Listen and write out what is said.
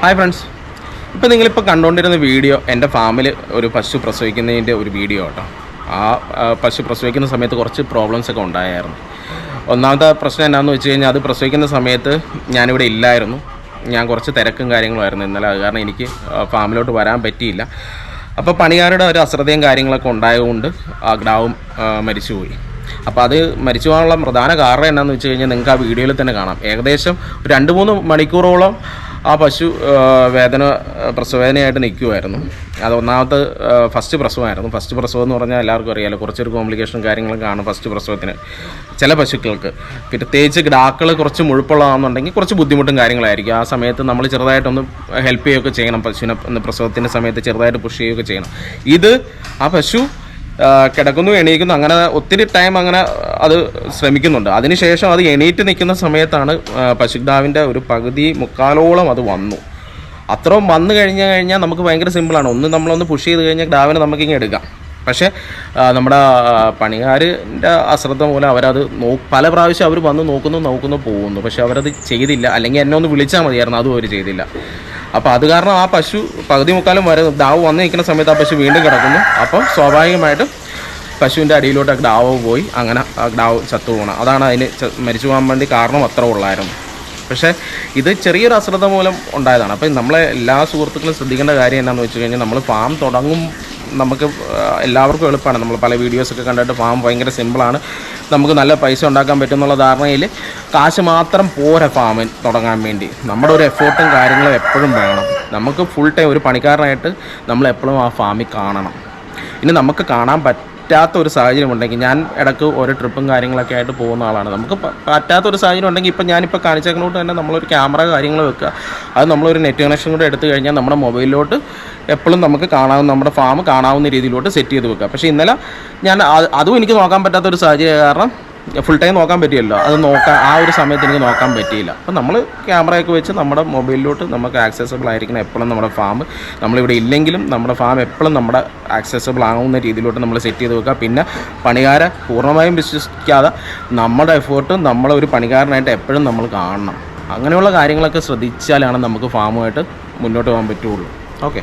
Hi friends, ഇപ്പോൾ നിങ്ങളിപ്പോൾ കണ്ടുകൊണ്ടിരുന്ന വീഡിയോ എൻ്റെ ഫാമിൽ ഒരു പശു പ്രസവിക്കുന്നതിൻ്റെ ഒരു വീഡിയോ കേട്ടോ. ആ പശു പ്രസവിക്കുന്ന സമയത്ത് കുറച്ച് പ്രോബ്ലംസൊക്കെ ഉണ്ടായിരുന്നു. ഒന്നാമത്തെ പ്രശ്നം എന്താണെന്ന് വെച്ച് കഴിഞ്ഞാൽ, അത് പ്രസവിക്കുന്ന സമയത്ത് ഞാനിവിടെ ഇല്ലായിരുന്നു. ഞാൻ കുറച്ച് തിരക്കും കാര്യങ്ങളുമായിരുന്നു ഇന്നലെ. അത് കാരണം എനിക്ക് ഫാമിലോട്ട് വരാൻ പറ്റിയില്ല. അപ്പോൾ പണിക്കാരുടെ ഒരു അശ്രദ്ധയും കാര്യങ്ങളൊക്കെ ഉണ്ടായതുകൊണ്ട് ആ കിടാവും മരിച്ചുപോയി. അപ്പോൾ അത് മരിച്ചു പോകാനുള്ള പ്രധാന കാരണം എന്താണെന്ന് വെച്ച് കഴിഞ്ഞാൽ നിങ്ങൾക്ക് ആ വീഡിയോയിൽ തന്നെ കാണാം. ഏകദേശം 2-3 മണിക്കൂറോളം ആ പശു പ്രസവവേദനയായിട്ട് നിൽക്കുമായിരുന്നു. അത് ഒന്നാമത്തെ ഫസ്റ്റ് പ്രസവമായിരുന്നു. ഫസ്റ്റ് പ്രസവം എന്ന് പറഞ്ഞാൽ എല്ലാവർക്കും അറിയാമല്ലോ, കുറച്ചൊരു കോംപ്ലിക്കേഷനും കാര്യങ്ങളൊക്കെ കാണും ഫസ്റ്റ് പ്രസവത്തിന് ചില പശുക്കൾക്ക്. പ്രത്യേകിച്ച് കിടാക്കൾ കുറച്ച് മുഴുപ്പുള്ളതാണെന്നുണ്ടെങ്കിൽ കുറച്ച് ബുദ്ധിമുട്ടും കാര്യങ്ങളായിരിക്കും. ആ സമയത്ത് നമ്മൾ ചെറുതായിട്ടൊന്ന് ഹെൽപ്പ് ചെയ്യുകയൊക്കെ ചെയ്യണം. പശുവിനെ പ്രസവത്തിൻ്റെ സമയത്ത് ചെറുതായിട്ട് പുഷ് ചെയ്യുകയൊക്കെ ചെയ്യണം. ആ പശു കിടക്കുന്നു, എണീക്കുന്നു, അങ്ങനെ ഒത്തിരി ടൈം അങ്ങനെ അത് ശ്രമിക്കുന്നുണ്ട്. അതിനുശേഷം അത് എണീറ്റ് നിൽക്കുന്ന സമയത്താണ് പശുക്കിടാവിൻ്റെ ഒരു പകുതി മുക്കാലോളം അത് വന്നു. അത്രയും വന്നു കഴിഞ്ഞാൽ നമുക്ക് ഭയങ്കര സിമ്പിളാണ്. നമ്മളൊന്ന് പുഷ് ചെയ്ത് കഴിഞ്ഞാൽ കിടാവിനെ നമുക്കിങ്ങനെ എടുക്കാം. പക്ഷേ നമ്മുടെ പണിക്കാരൻ്റെ അശ്രദ്ധ മൂലം അവരത് പല പ്രാവശ്യം അവർ വന്ന് നോക്കുന്നു പോകുന്നു. പക്ഷെ അവരത് ചെയ്തില്ല. അല്ലെങ്കിൽ എന്നെ ഒന്ന് വിളിച്ചാൽ മതിയായിരുന്നു, അതും അവർ ചെയ്തില്ല. അപ്പോൾ അത് കാരണം ആ പശു പകുതി മുക്കാലും ഡാവ് വന്ന് നിൽക്കുന്ന സമയത്ത് ആ പശു വീണ്ടും കിടക്കുന്നു. അപ്പം സ്വാഭാവികമായിട്ടും പശുവിൻ്റെ അടിയിലോട്ട് ഡാവ് പോയി അങ്ങനെ ആ ഡാവ് ചത്തു പോകണം. അതാണ് അതിന് മരിച്ചു പോകാൻ വേണ്ടി കാരണം അത്ര ഉള്ളായിരുന്നു. പക്ഷേ ഇത് ചെറിയൊരു അശ്രദ്ധ മൂലം ഉണ്ടായതാണ്. അപ്പം നമ്മളെ എല്ലാ സുഹൃത്തുക്കളും ശ്രദ്ധിക്കേണ്ട കാര്യം എന്താണെന്ന് വെച്ച് കഴിഞ്ഞാൽ, നമ്മൾ ഫാം തുടങ്ങും നമുക്ക് എല്ലാവർക്കും എളുപ്പമാണ്. നമ്മൾ പല വീഡിയോസൊക്കെ കണ്ടിട്ട് ഫാം ഭയങ്കര സിമ്പിളാണ്, നമുക്ക് നല്ല പൈസ ഉണ്ടാക്കാൻ പറ്റും എന്നുള്ള ധാരണയിൽ കാശ് മാത്രം പോരാ ഫാമിൽ തുടങ്ങാൻ വേണ്ടി. നമ്മുടെ ഒരു എഫേർട്ടും കാര്യങ്ങളും എപ്പോഴും വേണം. നമുക്ക് ഫുൾ ടൈം ഒരു പണിക്കാരനായിട്ട് നമ്മൾ എപ്പോഴും ആ ഫാമിൽ കാണണം. ഇനി നമുക്ക് കാണാൻ പറ്റാത്തൊരു സാഹചര്യം ഉണ്ടെങ്കിൽ, ഞാൻ ഇടയ്ക്ക് ഓരോ ട്രിപ്പും കാര്യങ്ങളൊക്കെ ആയിട്ട് പോകുന്ന ആളാണ്. നമുക്ക് പറ്റാത്തൊരു സാഹചര്യം ഉണ്ടെങ്കിൽ ഇപ്പം ഞാനിപ്പോൾ കാണിച്ചേക്കുന്നോട്ട് തന്നെ നമ്മളൊരു ക്യാമറ കാര്യങ്ങൾ വെക്കുക. അത് നമ്മളൊരു നെറ്റ് കണക്ഷൻ കൂടെ എടുത്തു കഴിഞ്ഞാൽ നമ്മുടെ മൊബൈലിലോട്ട് എപ്പോഴും നമുക്ക് കാണാവുന്ന, നമ്മുടെ ഫാം കാണാവുന്ന രീതിയിലോട്ട് സെറ്റ് ചെയ്ത് വെക്കുക. പക്ഷേ ഇന്നലെ ഞാൻ അതും എനിക്ക് നോക്കാൻ പറ്റാത്തൊരു സാഹചര്യം കാരണം ഫുൾ ടൈം നോക്കാൻ പറ്റിയല്ലോ, ആ ഒരു സമയത്ത് എനിക്ക് നോക്കാൻ പറ്റിയില്ല. അപ്പം നമ്മൾ ക്യാമറയൊക്കെ വെച്ച് നമ്മുടെ മൊബൈലിലോട്ട് നമുക്ക് ആക്സസബിൾ ആയിരിക്കണം എപ്പോഴും നമ്മുടെ ഫാം. നമ്മളിവിടെ ഇല്ലെങ്കിലും നമ്മുടെ ഫാം എപ്പോഴും നമ്മുടെ ആക്സസബിൾ ആകുന്ന രീതിയിലോട്ട് നമ്മൾ സെറ്റ് ചെയ്ത് വെക്കുക. പിന്നെ പണിക്കാരെ പൂർണ്ണമായും വിശ്വസിക്കാതെ നമ്മുടെ എഫേർട്ടും നമ്മളൊരു പണിക്കാരനായിട്ട് എപ്പോഴും നമ്മൾ കാണണം. അങ്ങനെയുള്ള കാര്യങ്ങളൊക്കെ ശ്രദ്ധിച്ചാലാണ് നമുക്ക് ഫാമുമായിട്ട് മുന്നോട്ട് പോകാൻ പറ്റുള്ളൂ. ഓക്കെ.